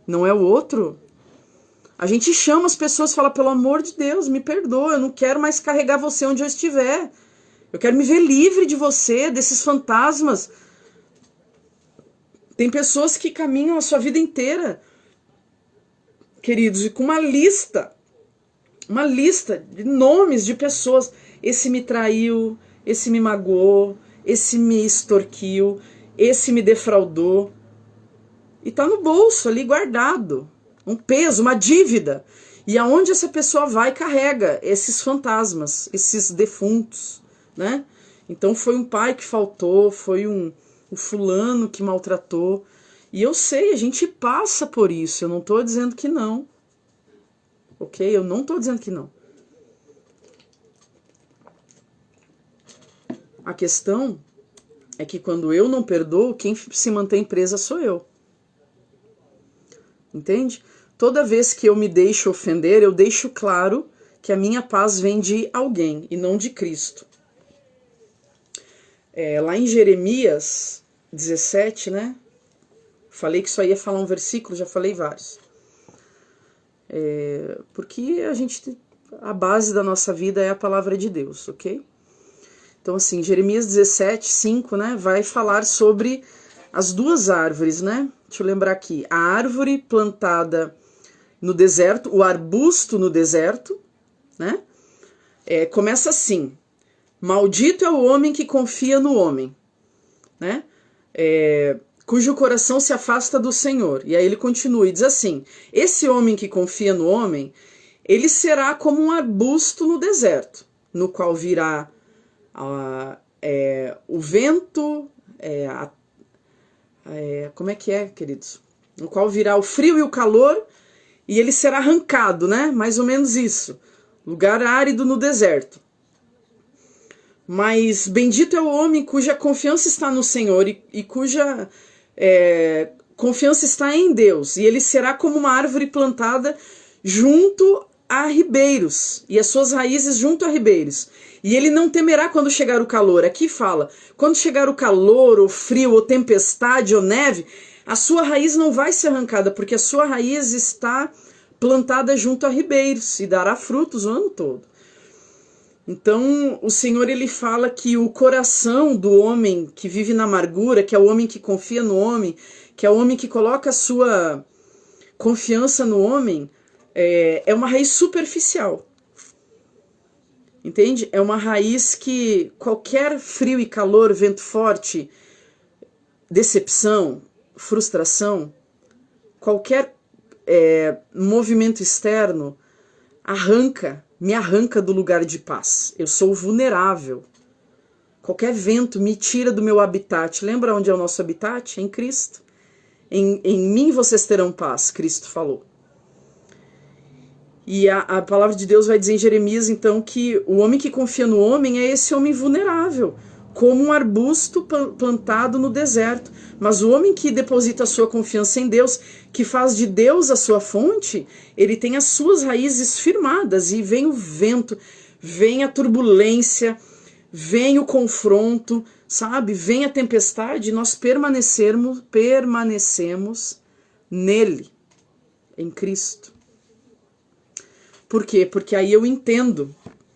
[SPEAKER 1] não é o outro. A gente chama as pessoas e fala, pelo amor de Deus, me perdoa, eu não quero mais carregar você onde eu estiver. Eu quero me ver livre de você, desses fantasmas. Tem pessoas que caminham a sua vida inteira, queridos, e com uma lista de nomes de pessoas. Esse me traiu, esse me magoou, esse me extorquiu, esse me defraudou. E tá no bolso ali guardado, um peso, uma dívida. E aonde essa pessoa vai, carrega esses fantasmas, esses defuntos, né? Então foi um pai que faltou, foi um fulano que maltratou. E eu sei, a gente passa por isso, eu não tô dizendo que não. Ok? Eu não tô dizendo que não. A questão é que quando eu não perdoo, quem se mantém presa sou eu. Entende? Toda vez que eu me deixo ofender, eu deixo claro que a minha paz vem de alguém e não de Cristo. Lá em Jeremias 17, né? Falei que só ia falar um versículo, já falei vários. Porque a base da nossa vida é a palavra de Deus, ok? Então, assim, Jeremias 17, 5, né, vai falar sobre as duas árvores, né? Deixa eu lembrar aqui. A árvore plantada no deserto, o arbusto no deserto, né? Começa assim. Maldito é o homem que confia no homem, né? Cujo coração se afasta do Senhor. E aí ele continua e diz assim, esse homem que confia no homem, ele será como um arbusto no deserto, no qual virá o vento, como é que é, queridos? No qual virá o frio e o calor, e ele será arrancado, né? Mais ou menos isso. Lugar árido no deserto. Mas bendito é o homem cuja confiança está no Senhor e cuja confiança está em Deus. E ele será como uma árvore plantada junto a ribeiros, e as suas raízes junto a ribeiros. E ele não temerá quando chegar o calor. Aqui fala, quando chegar o calor, ou frio, ou tempestade, ou neve, a sua raiz não vai ser arrancada, porque a sua raiz está plantada junto a ribeiros, e dará frutos o ano todo. Então, o Senhor, ele fala que o coração do homem que vive na amargura, que é o homem que confia no homem, que é o homem que coloca a sua confiança no homem, é uma raiz superficial. Entende? É uma raiz que qualquer frio e calor, vento forte, decepção, frustração, qualquer movimento externo arranca me arranca do lugar de paz. Eu sou vulnerável. Qualquer vento me tira do meu habitat. Lembra onde é o nosso habitat? Em Cristo. Em mim vocês terão paz, Cristo falou. E a palavra de Deus vai dizer em Jeremias, então, que o homem que confia no homem é esse homem vulnerável, como um arbusto plantado no deserto. Mas o homem que deposita a sua confiança em Deus, que faz de Deus a sua fonte, ele tem as suas raízes firmadas, e vem o vento, vem a turbulência, vem o confronto, sabe? Vem a tempestade, e nós permanecemos nele, em Cristo. Por quê? Porque aí eu entendo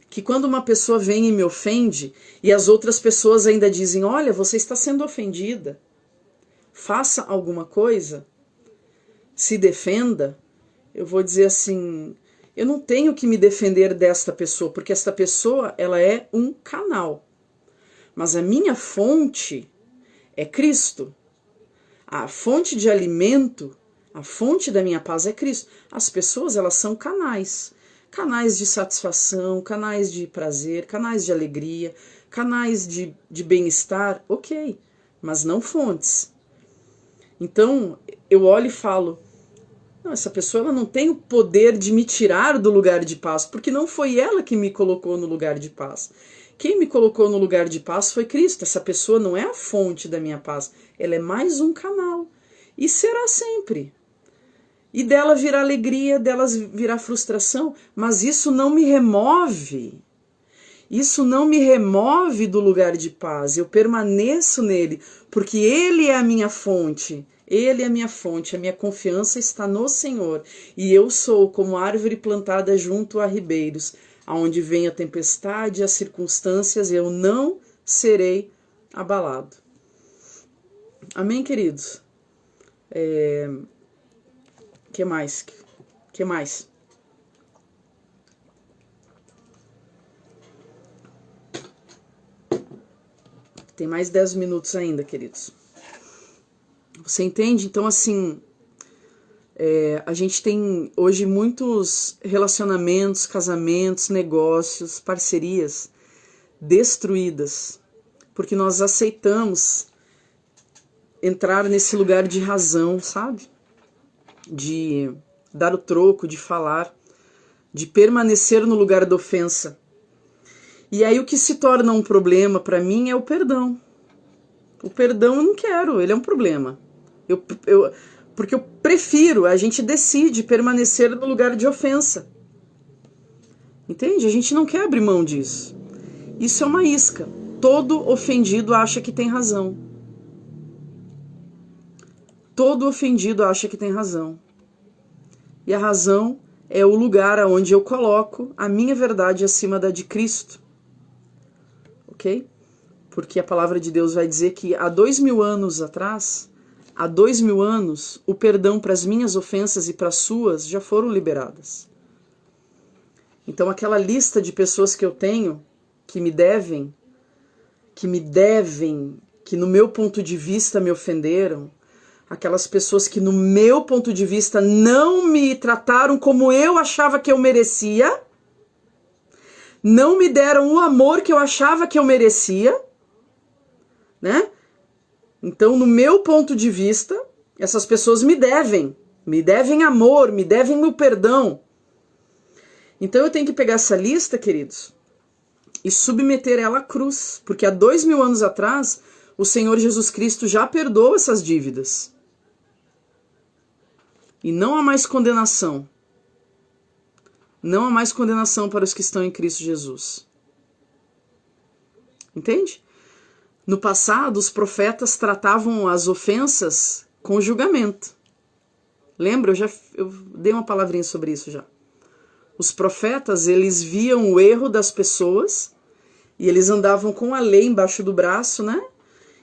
[SPEAKER 1] que quando uma pessoa vem e me ofende, e as outras pessoas ainda dizem, olha, você está sendo ofendida, faça alguma coisa, se defenda, eu vou dizer assim, eu não tenho que me defender desta pessoa, porque esta pessoa, ela é um canal. Mas a minha fonte é Cristo. A fonte de alimento, a fonte da minha paz é Cristo. As pessoas, elas são canais. Canais de satisfação, canais de prazer, canais de alegria, canais de bem-estar, ok, mas não fontes. Então, eu olho e falo, não, essa pessoa ela não tem o poder de me tirar do lugar de paz, porque não foi ela que me colocou no lugar de paz. Quem me colocou no lugar de paz foi Cristo. Essa pessoa não é a fonte da minha paz, ela é mais um canal. E será sempre. E dela virá alegria, delas virá frustração, mas isso não me remove. Isso não me remove do lugar de paz. Eu permaneço nele, porque ele é a minha fonte. Ele é a minha fonte, a minha confiança está no Senhor. E eu sou como árvore plantada junto a ribeiros, aonde vem a tempestade, as circunstâncias, eu não serei abalado. Amém, queridos? Que mais? Que mais? Tem mais 10 minutos ainda, queridos. Você entende? Então, assim, a gente tem hoje muitos relacionamentos, casamentos, negócios, parcerias destruídas, porque nós aceitamos entrar nesse lugar de razão, sabe? De dar o troco, de falar, de permanecer no lugar da ofensa. E aí o que se torna um problema para mim é o perdão. O perdão eu não quero, ele é um problema. Porque eu prefiro, a gente decide permanecer no lugar de ofensa. Entende? A gente não quer abrir mão disso. Isso é uma isca. Todo ofendido acha que tem razão. Todo ofendido acha que tem razão. E a razão é o lugar onde eu coloco a minha verdade acima da de Cristo. Ok? Porque a palavra de Deus vai dizer que há 2000 anos atrás, há 2000 anos, o perdão para as minhas ofensas e para as suas já foram liberadas. Então aquela lista de pessoas que eu tenho, que me devem, que no meu ponto de vista me ofenderam, aquelas pessoas que no meu ponto de vista não me trataram como eu achava que eu merecia, não me deram o amor que eu achava que eu merecia, né? Então, no meu ponto de vista, essas pessoas me devem amor, me devem meu perdão. Então eu tenho que pegar essa lista, queridos, e submeter ela à cruz, porque há 2000 anos atrás, o Senhor Jesus Cristo já perdoou essas dívidas. E não há mais condenação. Não há mais condenação para os que estão em Cristo Jesus. Entende? No passado, os profetas tratavam as ofensas com julgamento. Lembra? Eu dei uma palavrinha sobre isso já. Os profetas, eles viam o erro das pessoas e eles andavam com a lei embaixo do braço, né?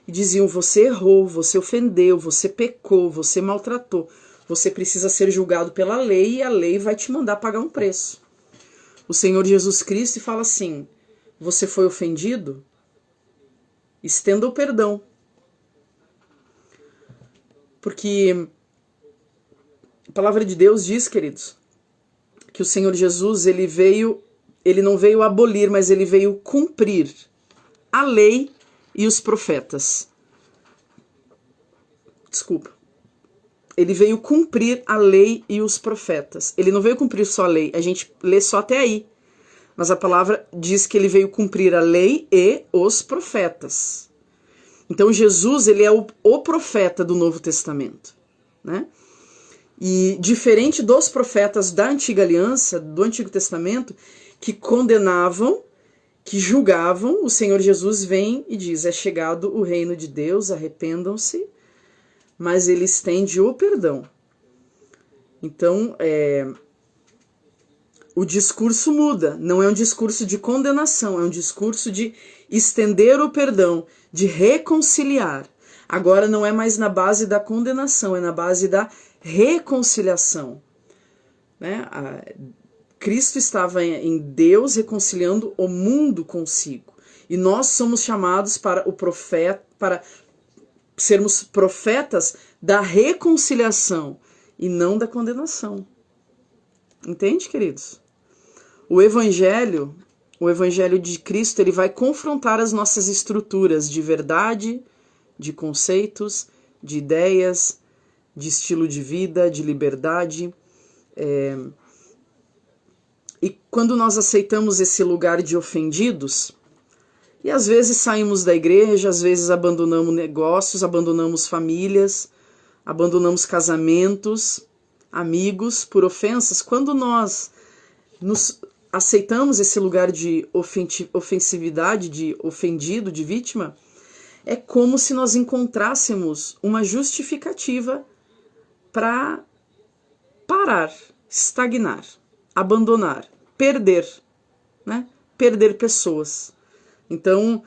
[SPEAKER 1] E diziam, você errou, você ofendeu, você pecou, você maltratou. Você precisa ser julgado pela lei e a lei vai te mandar pagar um preço. O Senhor Jesus Cristo fala assim, você foi ofendido? Estenda o perdão. Porque a palavra de Deus diz, queridos, que o Senhor Jesus, ele veio ele não veio abolir, mas ele veio cumprir a lei e os profetas. Desculpa. Ele veio cumprir a lei e os profetas. Ele não veio cumprir só a lei, a gente lê só até aí. Mas a palavra diz que ele veio cumprir a lei e os profetas. Então Jesus, ele é o profeta do Novo Testamento, né? E diferente dos profetas da Antiga Aliança, do Antigo Testamento, que condenavam, que julgavam, o Senhor Jesus vem e diz: é chegado o reino de Deus, arrependam-se, mas ele estende o perdão. Então, o discurso muda, não é um discurso de condenação, é um discurso de estender o perdão, de reconciliar. Agora não é mais na base da condenação, é na base da reconciliação. Né? Cristo estava em Deus reconciliando o mundo consigo. E nós somos chamados para sermos profetas da reconciliação e não da condenação. Entende, queridos? O Evangelho de Cristo, ele vai confrontar as nossas estruturas de verdade, de conceitos, de ideias, de estilo de vida, de liberdade. E quando nós aceitamos esse lugar de ofendidos, e às vezes saímos da igreja, às vezes abandonamos negócios, abandonamos famílias, abandonamos casamentos, amigos por ofensas, quando nós nos aceitamos esse lugar de ofensividade, de ofendido, de vítima, é como se nós encontrássemos uma justificativa para parar, estagnar, abandonar, perder, né? Perder pessoas. Então,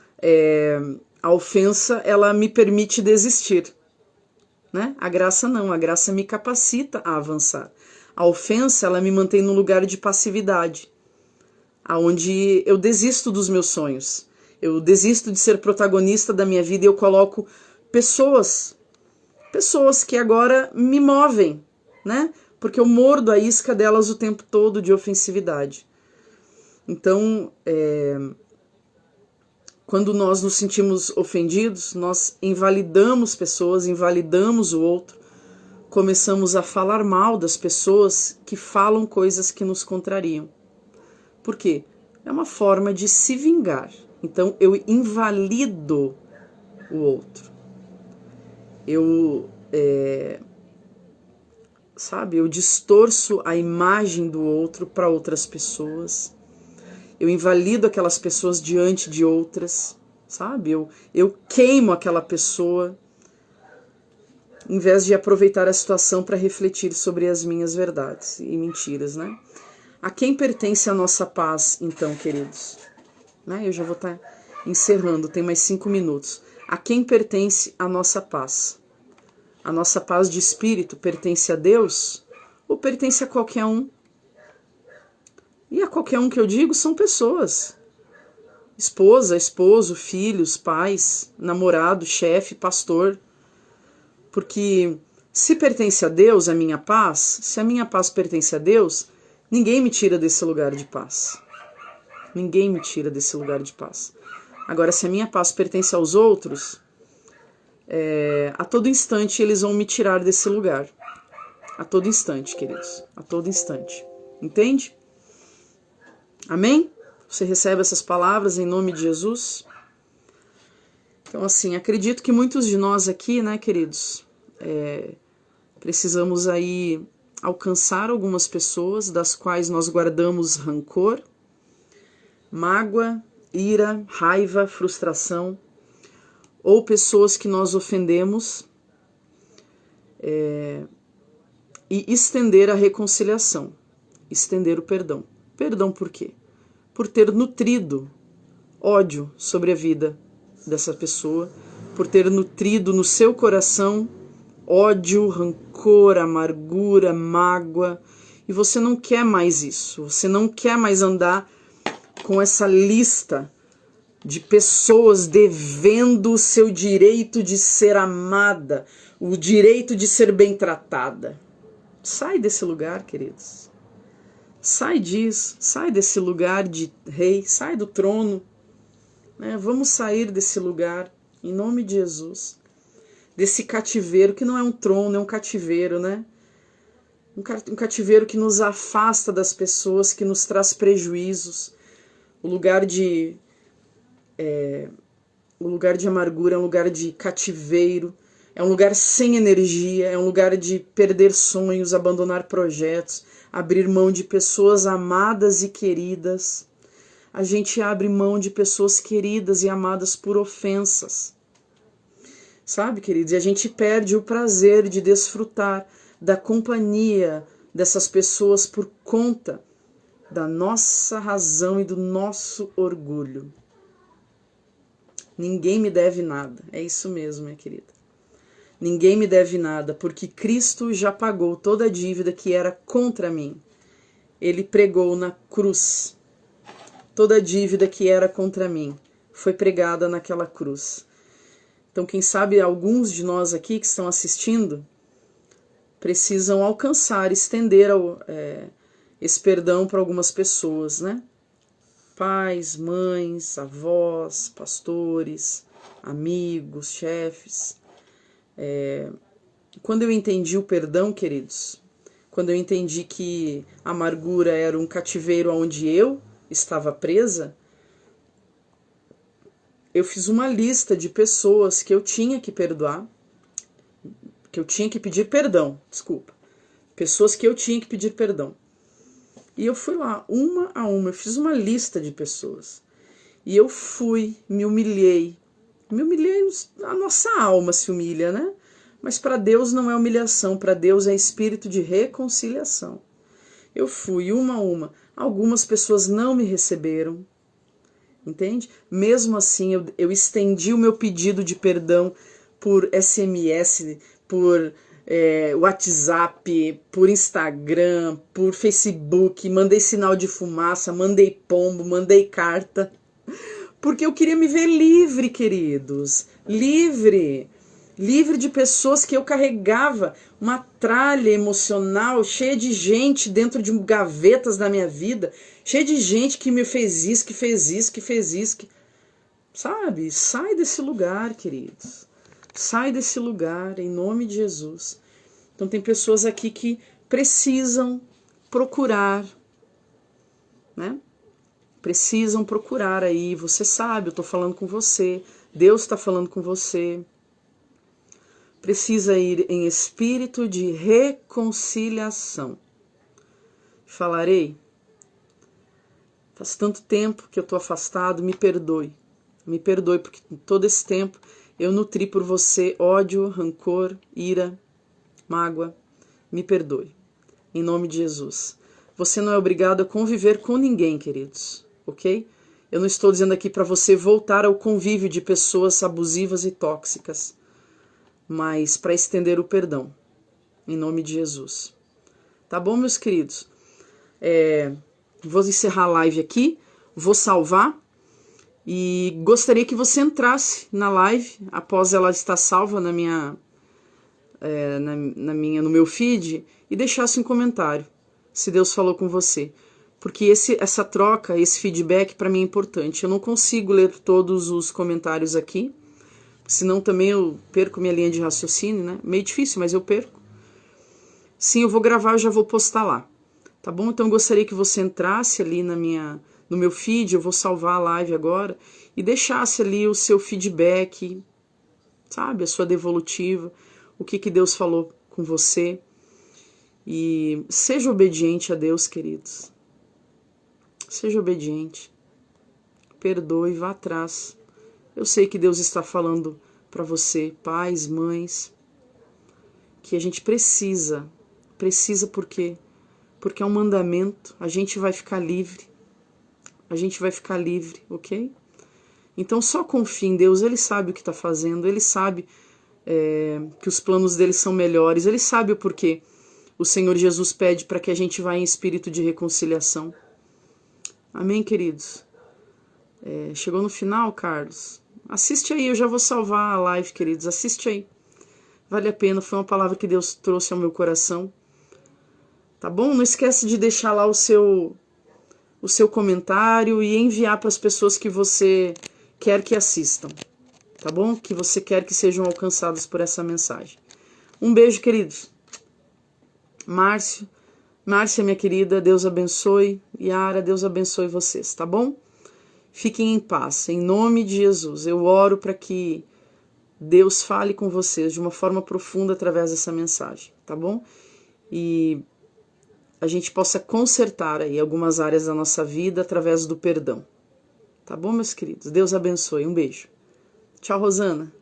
[SPEAKER 1] a ofensa, ela me permite desistir, né? A graça não, a graça me capacita a avançar. A ofensa, ela me mantém num lugar de passividade, aonde eu desisto dos meus sonhos, eu desisto de ser protagonista da minha vida e eu coloco pessoas que agora me movem, né? Porque eu mordo a isca delas o tempo todo de ofensividade. Então, quando nós nos sentimos ofendidos, nós invalidamos pessoas, invalidamos o outro, começamos a falar mal das pessoas que falam coisas que nos contrariam. Por quê? É uma forma de se vingar. Então, eu invalido o outro. Eu distorço a imagem do outro para outras pessoas. Eu invalido aquelas pessoas diante de outras, sabe? Eu queimo aquela pessoa, em vez de aproveitar a situação para refletir sobre as minhas verdades e mentiras, né? A quem pertence a nossa paz, então, queridos? Né? Eu já vou estar encerrando, tem mais 5 minutos. A quem pertence a nossa paz? A nossa paz de espírito pertence a Deus ou pertence a qualquer um? E a qualquer um que eu digo são pessoas. Esposa, esposo, filhos, pais, namorado, chefe, pastor. Porque se pertence a Deus a minha paz, se a minha paz pertence a Deus, ninguém me tira desse lugar de paz. Ninguém me tira desse lugar de paz. Agora, se a minha paz pertence aos outros, a todo instante eles vão me tirar desse lugar. A todo instante, queridos. A todo instante. Entende? Amém? Você recebe essas palavras em nome de Jesus? Então, assim, acredito que muitos de nós aqui, né, queridos, precisamos aí alcançar algumas pessoas das quais nós guardamos rancor, mágoa, ira, raiva, frustração, ou pessoas que nós ofendemos, e estender a reconciliação, estender o perdão. Perdão por quê? Por ter nutrido ódio sobre a vida dessa pessoa, por ter nutrido no seu coração ódio, rancor, amargura, mágoa, e você não quer mais isso, você não quer mais andar com essa lista de pessoas devendo o seu direito de ser amada, o direito de ser bem tratada. Sai desse lugar, queridos. Sai disso, sai desse lugar de rei, sai do trono, né? Vamos sair desse lugar, em nome de Jesus. Desse cativeiro, que não é um trono, é um cativeiro, né? Um cativeiro que nos afasta das pessoas, que nos traz prejuízos. O lugar de amargura é um lugar de cativeiro, é um lugar sem energia, é um lugar de perder sonhos, abandonar projetos, abrir mão de pessoas amadas e queridas. A gente abre mão de pessoas queridas e amadas por ofensas. Sabe, queridos? E a gente perde o prazer de desfrutar da companhia dessas pessoas por conta da nossa razão e do nosso orgulho. Ninguém me deve nada. É isso mesmo, minha querida. Ninguém me deve nada, porque Cristo já pagou toda a dívida que era contra mim. Ele pregou na cruz. Toda a dívida que era contra mim foi pregada naquela cruz. Então, quem sabe alguns de nós aqui que estão assistindo precisam alcançar, estender esse perdão para algumas pessoas, né? Pais, mães, avós, pastores, amigos, chefes. Quando eu entendi o perdão, queridos, quando eu entendi que a amargura era um cativeiro onde eu estava presa, eu fiz uma lista de pessoas que eu tinha que perdoar, que eu tinha que pedir perdão, desculpa. Pessoas que eu tinha que pedir perdão. E eu fui lá, uma a uma, eu fiz uma lista de pessoas. E eu fui, me humilhei. A nossa alma se humilha, né? Mas para Deus não é humilhação, para Deus é espírito de reconciliação. Eu fui uma a uma. Algumas pessoas não me receberam, entende? Mesmo assim, eu estendi o meu pedido de perdão por SMS, por WhatsApp, por Instagram, por Facebook, mandei sinal de fumaça, mandei pombo, mandei carta, porque eu queria me ver livre, queridos, livre de pessoas que eu carregava uma tralha emocional cheia de gente dentro de gavetas da minha vida, cheia de gente que me fez isso, que fez isso, que fez isso, sabe? Sai desse lugar, queridos. Sai desse lugar, em nome de Jesus. Então tem pessoas aqui que precisam procurar, né? Precisam procurar aí, você sabe, eu estou falando com você, Deus está falando com você. Precisa ir em espírito de reconciliação. Falarei, faz tanto tempo que eu estou afastado, me perdoe, porque todo esse tempo eu nutri por você ódio, rancor, ira, mágoa, me perdoe, em nome de Jesus. Você não é obrigado a conviver com ninguém, queridos, ok? Eu não estou dizendo aqui para você voltar ao convívio de pessoas abusivas e tóxicas, mas para estender o perdão, em nome de Jesus. Tá bom, meus queridos? Vou encerrar a live aqui, vou salvar e gostaria que você entrasse na live, após ela estar salva no meu feed, e deixasse um comentário, se Deus falou com você. Porque essa troca, esse feedback para mim é importante. Eu não consigo ler todos os comentários aqui, senão também eu perco minha linha de raciocínio, né? Meio difícil, mas eu perco. Sim, eu vou gravar, eu já vou postar lá. Tá bom? Então eu gostaria que você entrasse ali no meu feed, eu vou salvar a live agora, e deixasse ali o seu feedback, sabe? A sua devolutiva, o que Deus falou com você. E seja obediente a Deus, queridos. Seja obediente. Perdoe, vá atrás. Eu sei que Deus está falando para você, pais, mães, que a gente precisa por quê? Porque é um mandamento, a gente vai ficar livre, ok? Então só confie em Deus, Ele sabe o que está fazendo, Ele sabe que os planos dele são melhores, Ele sabe o porquê o Senhor Jesus pede para que a gente vá em espírito de reconciliação. Amém, queridos? Chegou no final, Carlos? Assiste aí, eu já vou salvar a live, queridos. Assiste aí. Vale a pena, foi uma palavra que Deus trouxe ao meu coração. tá bom? Não esquece de deixar lá o seu comentário e enviar para as pessoas que você quer que assistam, tá bom? Que você quer que sejam alcançadas por essa mensagem. Um beijo, queridos. Márcia, minha querida, Deus abençoe. Yara, Deus abençoe vocês, tá bom? Fiquem em paz, em nome de Jesus. Eu oro para que Deus fale com vocês de uma forma profunda através dessa mensagem, tá bom? E a gente possa consertar aí algumas áreas da nossa vida através do perdão. Tá bom, meus queridos? Deus abençoe. Um beijo. Tchau, Rosana.